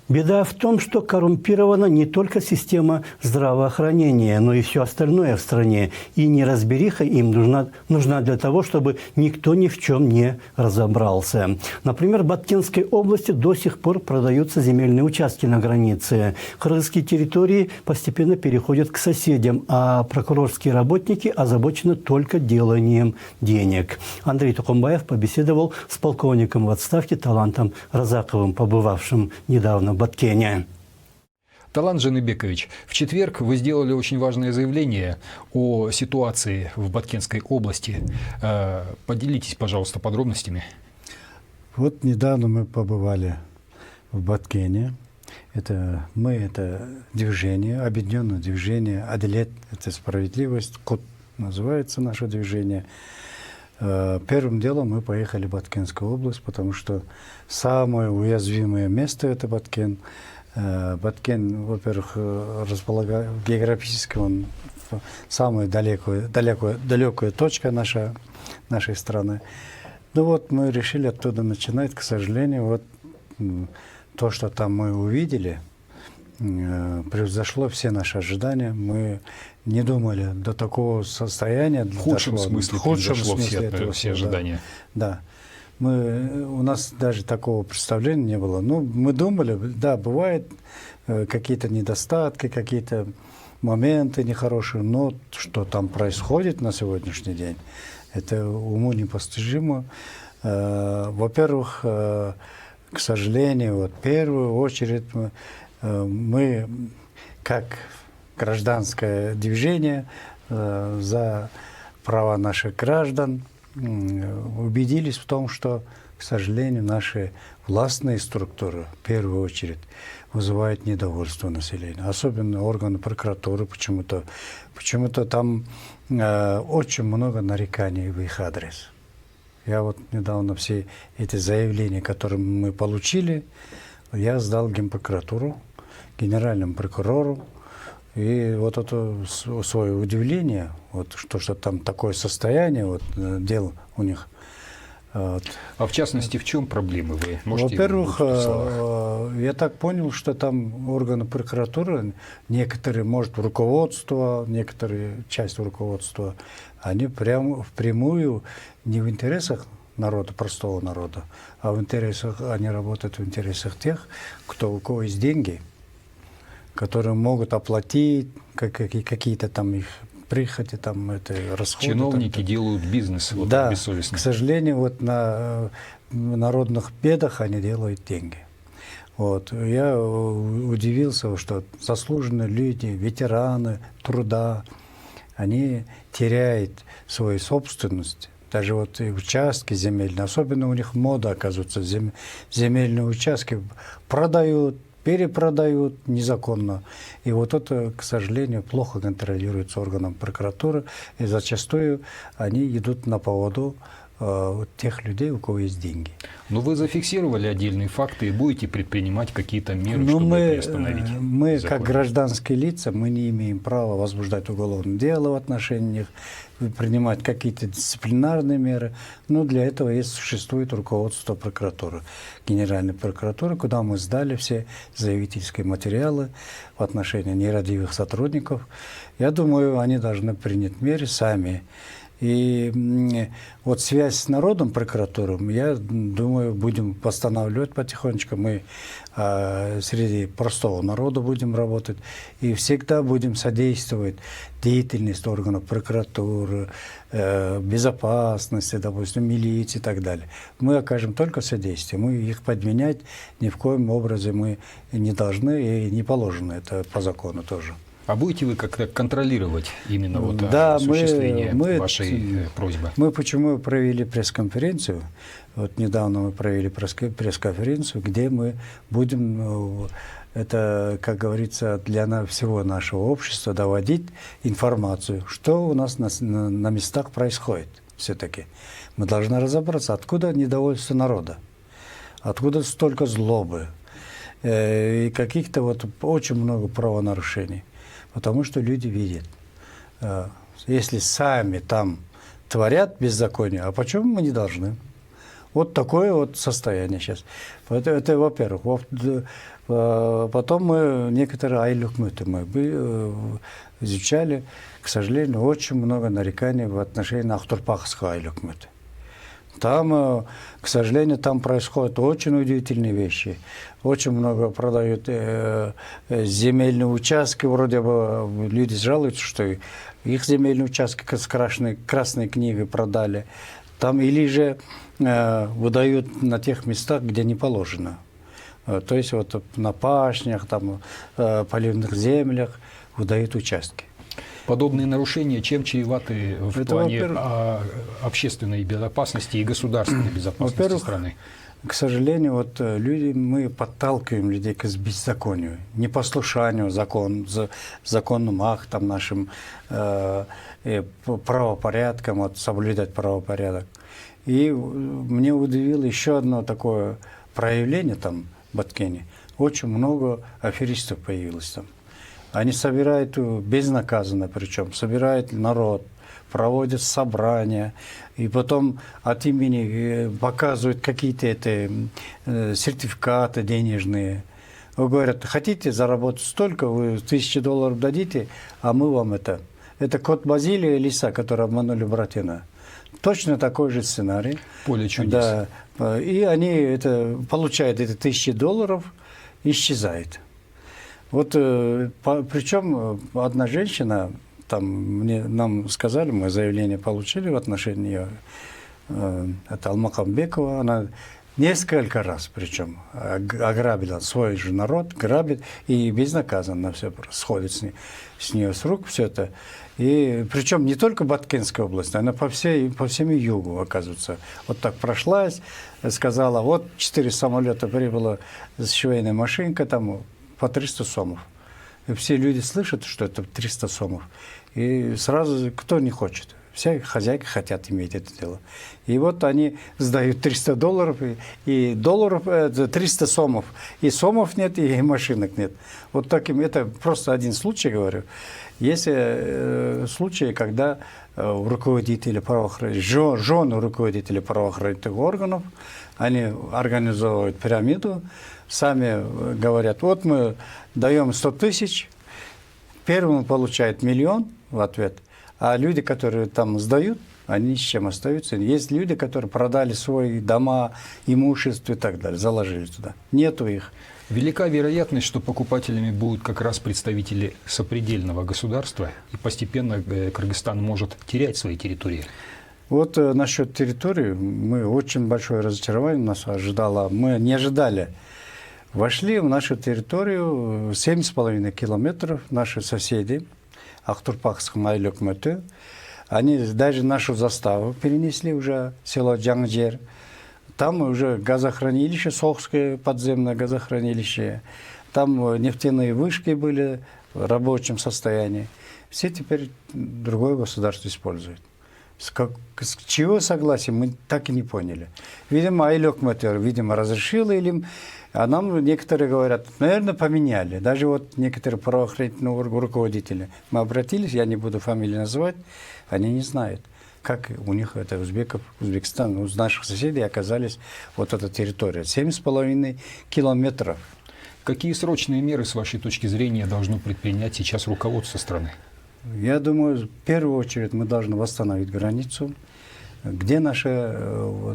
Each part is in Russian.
Беда в том, что коррумпирована не только система здравоохранения, но и все остальное в стране. И неразбериха им нужна для того, чтобы никто ни в чем не разобрался. Например, в Баткенской области до сих пор продаются земельные участки на границе. Кыргызские территории постепенно переходят к соседям, а прокурорские работники озабочены только деланием денег. Андрей Тукумбаев побеседовал с полковником в отставке Талантом Разаковым, побывавшим недавно в Баткене. Талант Жаныбекович, в четверг вы сделали очень важное заявление о ситуации в Баткенской области. Поделитесь, пожалуйста, подробностями. Вот недавно мы побывали в Баткене. Это движение, объединенное движение «Адилет» – это справедливость, КОТ называется наше движение. Первым делом мы поехали в Баткенскую область, потому что самое уязвимое место – это Баткен. Баткен, во-первых, географически он самая далекая точка нашей страны. Ну вот мы решили оттуда начинать. К сожалению, вот то, что там мы увидели, превзошло все наши ожидания. Мы не думали до такого состояния. В худшем смысле превзошло все ожидания. Да. У нас даже такого представления не было. Ну, мы думали, да, бывают какие-то недостатки, какие-то моменты нехорошие, но что там происходит на сегодняшний день, это уму непостижимо. Во-первых, к сожалению, вот в первую очередь мы, как гражданское движение за права наших граждан, убедились в том, что, к сожалению, наши властные структуры в первую очередь вызывают недовольство населения. Особенно органы прокуратуры почему-то там очень много нареканий в их адрес. Я вот недавно все эти заявления, которые мы получили, я сдал Генпрокуратуру, генеральному прокурору. И вот это свое удивление, вот, что там такое состояние вот, дел у них. Вот. А в частности, в чем проблемы вы можете? Во-первых, я так понял, что там органы прокуратуры, некоторые, может, руководство, некоторые часть руководства, они прямо впрямую не в интересах народа, простого народа, а в интересах, они работают в интересах тех, у кого есть деньги, которые могут оплатить какие-то там их прихоти, там, это, расходы. Чиновники делают бизнес вот, да, бессовестно. К сожалению, вот на народных бедах они делают деньги. Вот. Я удивился, что заслуженные люди, ветераны труда, они теряют свою собственность. Даже вот и участки земельные, особенно у них мода, оказывается, земельные участки продают, перепродают незаконно. И вот это, к сожалению, плохо контролируется органом прокуратуры. И зачастую они идут на поводу тех людей, у кого есть деньги. Но вы зафиксировали отдельные факты и будете предпринимать какие-то меры, чтобы приостановить? Мы, как гражданские лица, мы не имеем права возбуждать уголовное дело в отношении них, принимать какие-то дисциплинарные меры. Но для этого существует руководство прокуратуры, Генеральной прокуратуры, куда мы сдали все заявительские материалы в отношении нерадивых сотрудников. Я думаю, они должны принять меры сами. И вот связь с народом, прокуратурой, я думаю, будем восстанавливать потихонечку. Мы среди простого народа будем работать и всегда будем содействовать деятельности органов прокуратуры, безопасности, допустим, милиции и так далее. Мы окажем только содействие. Мы их подменять ни в коем образе мы не должны и не положено. Это по закону тоже. А будете вы как-то контролировать именно вот да, осуществление вашей просьбы? Мы почему провели пресс-конференцию? Вот недавно мы провели пресс-конференцию, где мы будем, это, как говорится, для всего нашего общества доводить информацию, что у нас на местах происходит все-таки. Мы должны разобраться, откуда недовольство народа, откуда столько злобы и каких-то вот очень много правонарушений. Потому что люди видят, если сами там творят беззаконие, а почему мы не должны? Вот такое вот состояние сейчас. Это во-первых. Потом мы некоторые айлюкмыты изучали. К сожалению, очень много нареканий в отношении Ахтурпахского айлюкмыта. Там, к сожалению, там происходят очень удивительные вещи. Очень много продают земельные участки. Вроде бы люди жалуются, что их земельные участки с красной книгой продали. Там или же выдают на тех местах, где не положено. То есть вот на пашнях, там, поливных землях выдают участки. Подобные нарушения чем чреваты в Это, плане во-первых, общественной безопасности и государственной безопасности во-первых, страны? К сожалению, вот мы подталкиваем людей к беззаконию, непослушанию законным актам нашим, правопорядкам, вот, соблюдать правопорядок. И мне удивило еще одно такое проявление там в Баткене. Очень много аферистов появилось там. Они собирают безнаказанно, причем собирают народ, проводят собрания, и потом от имени показывают какие-то сертификаты денежные. Говорят, хотите заработать столько, вы $1000 дадите, а мы вам это. Это кот Базилия и лиса, которые обманули Буратино. Точно такой же сценарий. Поле чудес. Да. И они получают эти $1000, исчезает. Вот причем одна женщина, нам сказали, мы заявление получили в отношении ее, это Алмакамбекова, она несколько раз, причем ограбила свой же народ, грабит и безнаказанно все сходит с нее с рук все это. И причем не только Баткенская область, она по всему югу, оказывается. Вот так прошлась, сказала, вот 4 самолета прибыло с швейной машинкой, там по 300 сомов. И все люди слышат, что это 300 сомов. И сразу кто не хочет. Все хозяйки хотят иметь это дело. И вот они сдают $300, и долларов 300 сомов. И сомов нет, и машинок нет. Вот таким, это просто один случай, говорю. Есть случаи, когда руководители правоохранительных, жены руководителей правоохранительных органов, они организовывают пирамиду, сами говорят, вот мы даем 100 тысяч, первым получает 1 миллион в ответ, а люди, которые там сдают, они ни с чем остаются. Есть люди, которые продали свои дома, имущество и так далее, заложили туда. Нету их. Велика вероятность, что покупателями будут как раз представители сопредельного государства, и постепенно Кыргызстан может терять свои территории. Вот насчет территории, мы очень большое разочарование нас ожидало. Мы не ожидали. Вошли в нашу территорию 7,5 километров наши соседи, Ахтурпахском айлюкмыты. Они даже нашу заставу перенесли уже, село Джангджер. Там уже газохранилище, Сохское подземное газохранилище. Там нефтяные вышки были в рабочем состоянии. Все теперь другое государство использует. С чего согласия, мы так и не поняли. Видимо, айлюкмыты, разрешил им. А нам некоторые говорят, наверное, поменяли. Даже вот некоторые правоохранительные руководители. Мы обратились, я не буду фамилии называть, они не знают, как у них это Узбекистан, у наших соседей оказались вот эта территория. 7,5 километров. Какие срочные меры, с вашей точки зрения, должно предпринять сейчас руководство страны? Я думаю, в первую очередь мы должны восстановить границу. Где наши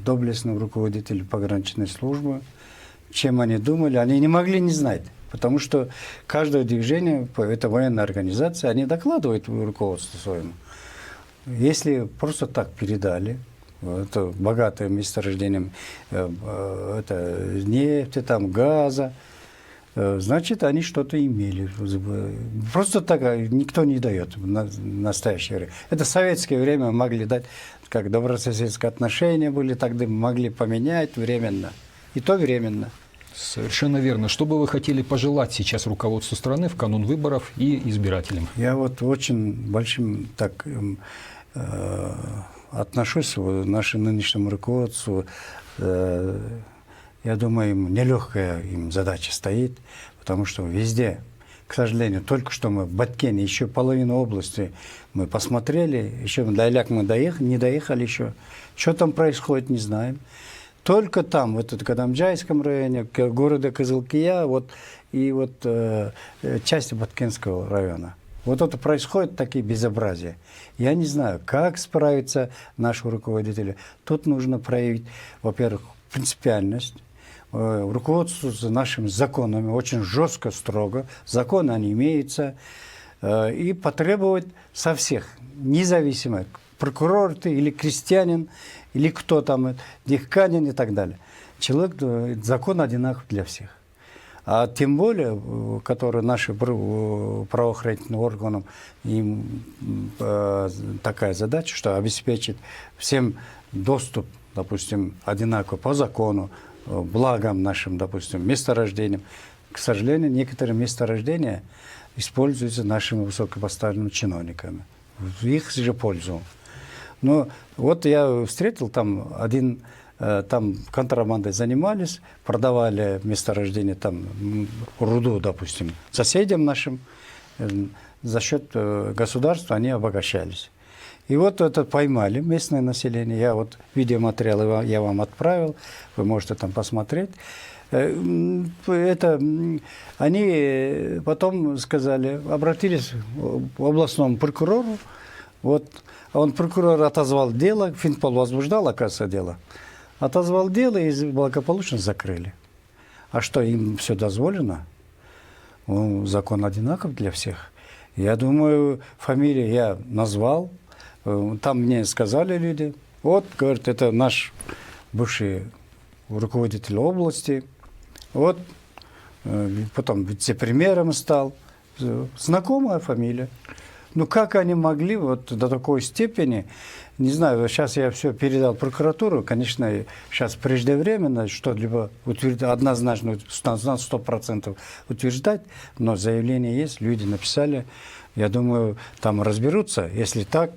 доблестные руководители пограничной службы, чем они думали, они не могли не знать. Потому что каждое движение, это военная организация, они докладывают руководству своему. Если просто так передали, это богатое месторождением нефти, там, газа, значит, они что-то имели. Просто так никто не дает в настоящее время. Это в советское время могли дать, как добрососедские отношения были, тогда могли поменять временно. И то временно. Совершенно верно. Что бы вы хотели пожелать сейчас руководству страны в канун выборов и избирателям? Я вот очень большим отношусь к нашему нынешнему руководству. Я думаю, нелегкая им задача стоит, потому что везде, к сожалению, только что мы в Баткене, еще половину области мы посмотрели, еще до Айляк мы не доехали еще. Что там происходит, не знаем. Только там, в Кадамджайском районе, города Кызылкия, вот и вот части Баткенского района. Вот это происходит такие безобразия. Я не знаю, как справиться наши руководители. Тут нужно проявить, во-первых, принципиальность, руководствоваться нашими законами очень жестко, строго. Законы, они имеются. И потребовать со всех, независимо, прокурор ты или крестьянин, или кто там, дихканин и так далее. Человек, закон одинаков для всех. А тем более, которые наши правоохранительным органам, им такая задача, что обеспечить всем доступ, допустим, одинаково по закону, благам нашим, допустим, месторождениям. К сожалению, некоторые месторождения используются нашими высокопоставленными чиновниками. В их же пользу. Но вот я встретил там там контрабандой занимались, продавали месторождение, там руду, допустим, соседям нашим, за счет государства они обогащались. И вот это поймали местное население. Я вот видеоматериалы я вам отправил, вы можете там посмотреть. Это они потом сказали, обратились к областному прокурору. Вот прокурор отозвал дело, Финпол возбуждал, оказывается, дело. Отозвал дело и благополучно закрыли. А что, им все дозволено? Закон одинаков для всех. Я думаю, фамилию я назвал. Там мне сказали люди. Вот, говорят, это наш бывший руководитель области. Вот, потом вице-премьером стал. Знакомая фамилия. Ну, как они могли вот до такой степени, не знаю, сейчас я все передал в прокуратуру, конечно, сейчас преждевременно что-либо однозначно, 100% утверждать, но заявление есть, люди написали, я думаю, там разберутся, если так,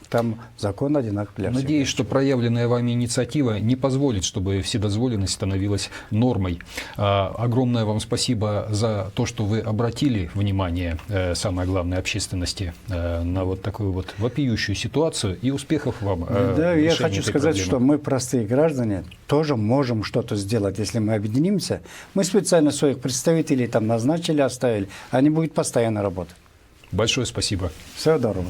там закон одинаков для всех. Надеюсь, что проявленная вами инициатива не позволит, чтобы вседозволенность становилась нормой. Огромное вам спасибо за то, что вы обратили внимание, самое главное, общественности на вот такую вот вопиющую ситуацию, и успехов вам. Да, я хочу сказать, что мы, простые граждане, тоже можем что-то сделать, если мы объединимся. Мы специально своих представителей там назначили, оставили, они будут постоянно работать. Большое спасибо. Всего доброго.